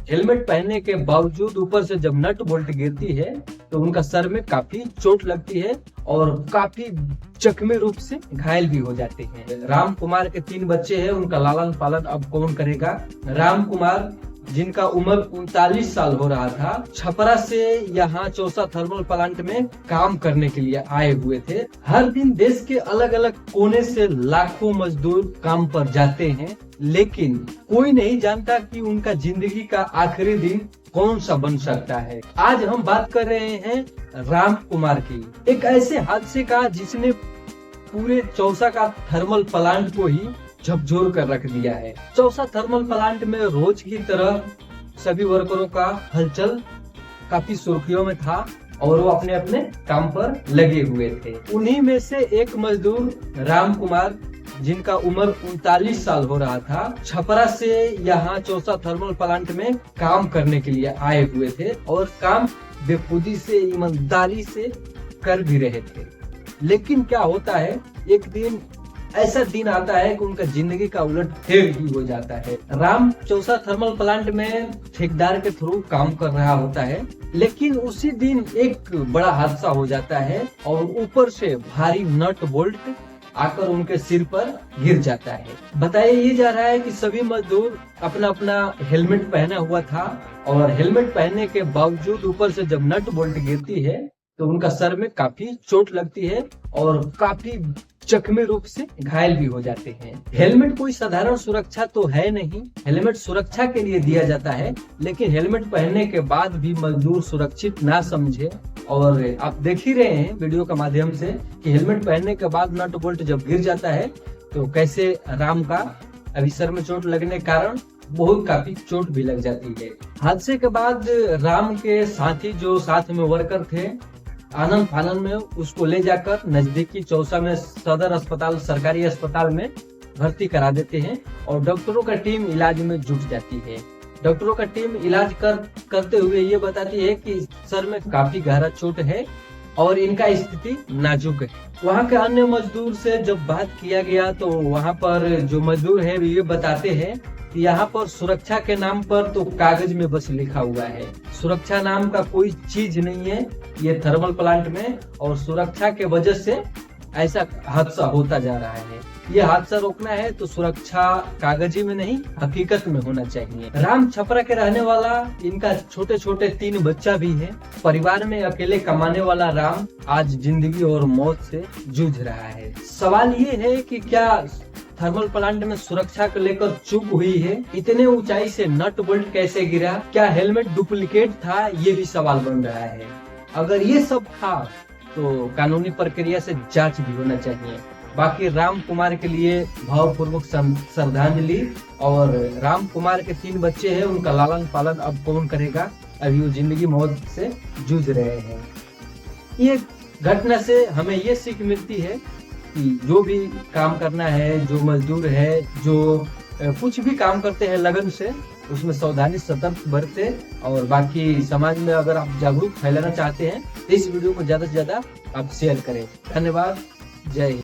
Helmet पहनने के बावजूद ऊपर से जब नट बोल्ट गिरती है तो उनका सर में काफी चोट लगती है और काफी जख्मी रूप से घायल भी हो जाते हैं। राम कुमार के 3 बच्चे हैं, उनका लालन पालन अब कौन करेगा। राम कुमार जिनका उम्र 39 साल हो रहा था, छपरा से यहाँ चौसा थर्मल प्लांट में काम करने के लिए आए हुए थे। हर दिन देश के अलग अलग कोने से लाखों मजदूर काम पर जाते हैं, लेकिन कोई नहीं जानता कि उनका जिंदगी का आखिरी दिन कौन सा बन सकता है। आज हम बात कर रहे हैं राम कुमार की, एक ऐसे हादसे का जिसने पूरे चौसा का थर्मल प्लांट को ही झकझोर कर रख दिया है। चौसा थर्मल प्लांट में रोज की तरह सभी वर्करों का हलचल काफी सुर्खियों में था और वो अपने अपने काम पर लगे हुए थे। उन्हीं में से एक मजदूर राम कुमार जिनका उम्र 39 साल हो रहा था, छपरा से यहाँ चौसा थर्मल प्लांट में काम करने के लिए आए हुए थे और काम बेखुदी से ईमानदारी से कर भी रहे थे। लेकिन क्या होता है, एक दिन ऐसा दिन आता है कि उनका जिंदगी का उलट फेर ही हो जाता है। राम चौसा थर्मल प्लांट में ठेकेदार के थ्रू काम कर रहा होता है, लेकिन उसी दिन एक बड़ा हादसा हो जाता है और ऊपर से भारी नट बोल्ट आकर उनके सिर पर गिर जाता है। बताया ये जा रहा है कि सभी मजदूर अपना अपना हेलमेट पहना हुआ था और हेलमेट पहनने के बावजूद ऊपर से जब नट बोल्ट गिरती है तो उनका सर में काफी चोट लगती है और काफी जख्मी रूप से घायल भी हो जाते हैं। हेलमेट कोई साधारण सुरक्षा तो है नहीं, हेलमेट सुरक्षा के लिए दिया जाता है, लेकिन हेलमेट पहनने के बाद भी मजदूर सुरक्षित ना समझे। और आप देख ही रहे हैं वीडियो के माध्यम से कि हेलमेट पहनने के बाद नट बोल्ट जब गिर जाता है तो कैसे राम का अभी सर में चोट लगने के कारण बहुत काफी चोट भी लग जाती है। हादसे के बाद राम के साथी जो साथ में वर्कर थे, आनंद फानंद में उसको ले जाकर नजदीकी चौसा में सदर अस्पताल, सरकारी अस्पताल में भर्ती करा देते हैं और डॉक्टरों का टीम इलाज में जुट जाती है। डॉक्टरों का टीम इलाज करते हुए ये बताती है कि सर में काफी गहरा चोट है और इनका स्थिति नाजुक है। वहाँ के अन्य मजदूर से जब बात किया गया तो वहाँ पर जो मजदूर है ये बताते हैं कि यहाँ पर सुरक्षा के नाम पर तो कागज में बस लिखा हुआ है, सुरक्षा नाम का कोई चीज नहीं है ये थर्मल प्लांट में, और सुरक्षा के वजह से ऐसा हादसा होता जा रहा है। ये हादसा रोकना है तो सुरक्षा कागजी में नहीं हकीकत में होना चाहिए। राम छपरा के रहने वाला, इनका छोटे छोटे 3 बच्चा भी है। परिवार में अकेले कमाने वाला राम आज जिंदगी और मौत से जूझ रहा है। सवाल ये है कि क्या थर्मल प्लांट में सुरक्षा को लेकर चूक हुई है? इतने ऊंचाई से नट बोल्ट कैसे गिरा? क्या हेलमेट डुप्लीकेट था? ये भी सवाल बन रहा है। अगर ये सब था तो कानूनी प्रक्रिया से जांच भी होना चाहिए। बाकी राम कुमार के लिए भावपूर्वक श्रद्धांजलि। और राम कुमार के 3 बच्चे हैं, उनका लालन पालन अब कौन करेगा? अभी वो जिंदगी मौत से जूझ रहे हैं। ये घटना से हमें ये सीख मिलती है कि जो भी काम करना है, जो मजदूर है, जो कुछ भी काम करते हैं लगन से, उसमें सावधानी सतर्क बरते। और बाकी समाज में अगर आप जागरूक फैलाना चाहते हैं तो इस वीडियो को ज्यादा से ज्यादा आप शेयर करें। धन्यवाद। जय हिंद।